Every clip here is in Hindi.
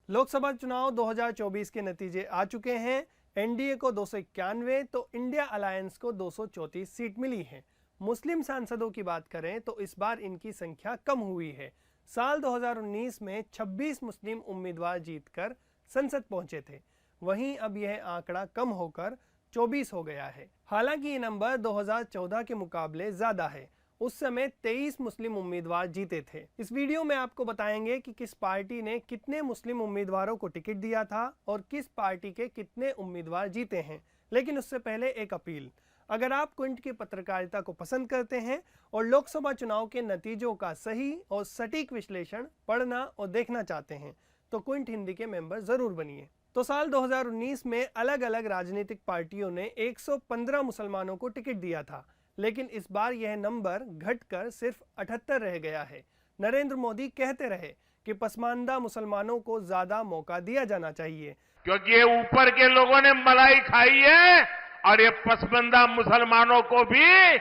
लोकसभा चुनाव 2024 के नतीजे आ चुके हैं। एनडीए को 291 तो इंडिया अलायंस को 234 सीट मिली है। मुस्लिम सांसदों की बात करें तो इस बार इनकी संख्या कम हुई है। साल 2019 में 26 मुस्लिम उम्मीदवार जीतकर संसद पहुंचे थे, वहीं अब यह आंकड़ा कम होकर 24 हो गया है। हालांकि ये नंबर 2014 के मुकाबले ज्यादा है। उस समय 23 मुस्लिम उम्मीदवार जीते थे। इस वीडियो में आपको बताएंगे कि किस पार्टी ने कितने मुस्लिम उम्मीदवारों को टिकट दिया था और किस पार्टी के कितने उम्मीदवार जीते हैं। लेकिन उससे पहले एक अपील, अगर आप क्विंट की पत्रकारिता को पसंद करते हैं और लोकसभा चुनाव के नतीजों का सही और सटीक विश्लेषण पढ़ना और देखना चाहते हैं तो क्विंट हिंदी के मेंबर जरूर बनिए। तो साल 2019 में अलग अलग राजनीतिक पार्टियों ने 115 मुसलमानों को टिकट दिया था, लेकिन इस बार यह नंबर घटकर सिर्फ 78 रह गया है। नरेंद्र मोदी कहते रहे कि पसमानदा मुसलमानों को ज्यादा मौका दिया जाना चाहिए, क्योंकि ये ऊपर के लोगों ने मलाई खाई है और ये पसमानदा मुसलमानों को भी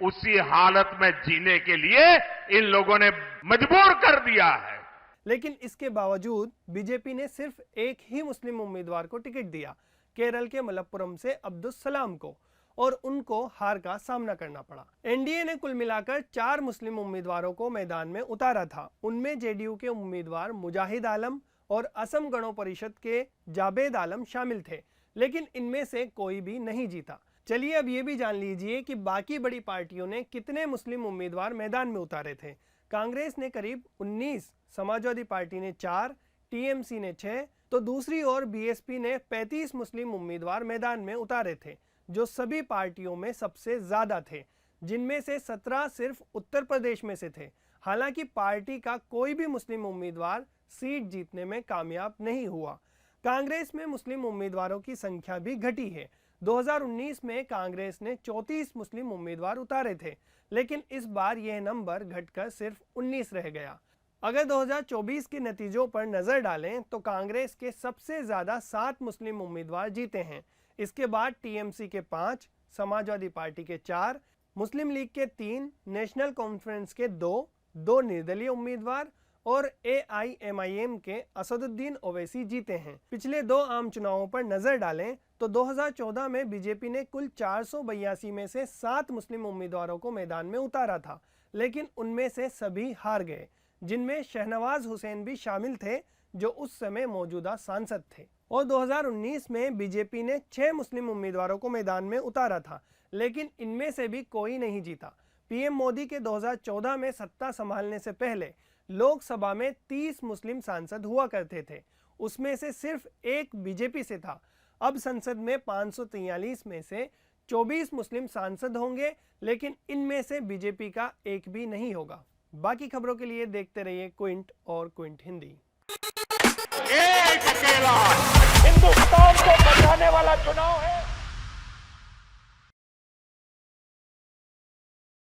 उसी हालत में जीने के लिए इन लोगों ने मजबूर कर दिया है। लेकिन इसके बावजूद बीजेपी ने सिर्फ एक ही मुस्लिम उम्मीदवार को टिकट दिया, केरल के मलप्पुरम से अब्दुल सलाम को, और उनको हार का सामना करना पड़ा। एनडीए ने कुल मिलाकर 4 मुस्लिम उम्मीदवारों को मैदान में उतारा था। उनमें जेडीयू के उम्मीदवार मुजाहिद आलम और असम गण परिषद के जावेद आलम शामिल थे, लेकिन इनमें से कोई भी नहीं जीता। चलिए अब ये भी जान लीजिए कि बाकी बड़ी पार्टियों ने कितने मुस्लिम उम्मीदवार मैदान में उतारे थे। कांग्रेस ने करीब 19, समाजवादी पार्टी ने 4, टीएमसी ने 6, तो दूसरी ओर बीएसपी ने 35 मुस्लिम उम्मीदवार मैदान में उतारे थे, जो सभी पार्टियों में सबसे ज्यादा थे, जिनमें से 17 सिर्फ उत्तर प्रदेश में से थे। हालांकि पार्टी का कोई भी मुस्लिम उम्मीदवार सीट जीतने में कामयाब नहीं हुआ। कांग्रेस में मुस्लिम उम्मीदवारों की संख्या भी घटी है। 2019 में कांग्रेस ने 34 मुस्लिम उम्मीदवार उतारे थे, लेकिन इस बार यह नंबर घटकर सिर्फ 19 रह गया। अगर 2024 के नतीजों पर नजर डालें तो कांग्रेस के सबसे ज्यादा 7 मुस्लिम उम्मीदवार जीते हैं। इसके बाद टीएमसी के 5, समाजवादी पार्टी के 4, मुस्लिम लीग के 3, नेशनल कॉन्फ्रेंस के 2 निर्दलीय उम्मीदवार और एआईएमआईएम के असदुद्दीन ओवैसी जीते हैं। पिछले 2 आम चुनावों पर नजर डालें तो 2014 में बीजेपी ने कुल 482 में से 7 मुस्लिम उम्मीदवारों को मैदान में उतारा था, लेकिन उनमें से सभी हार गए, जिनमें शहनवाज हुसैन भी शामिल थे, जो उस समय मौजूदा सांसद थे। और 2019 में बीजेपी ने 6 मुस्लिम उम्मीदवारों को मैदान में उतारा था, लेकिन इनमें से भी कोई नहीं जीता। पीएम मोदी के 2014 में सत्ता संभालने से पहले लोकसभा में 30 मुस्लिम सांसद हुआ करते थे, उसमें से सिर्फ एक बीजेपी से था। अब संसद में 543 में से 24 मुस्लिम सांसद होंगे, लेकिन इनमें से बीजेपी का एक भी नहीं होगा। बाकी खबरों के लिए देखते रहिए क्विंट और क्विंट हिंदी। एक अकेला हिंदुस्तान को बचाने वाला चुनाव है।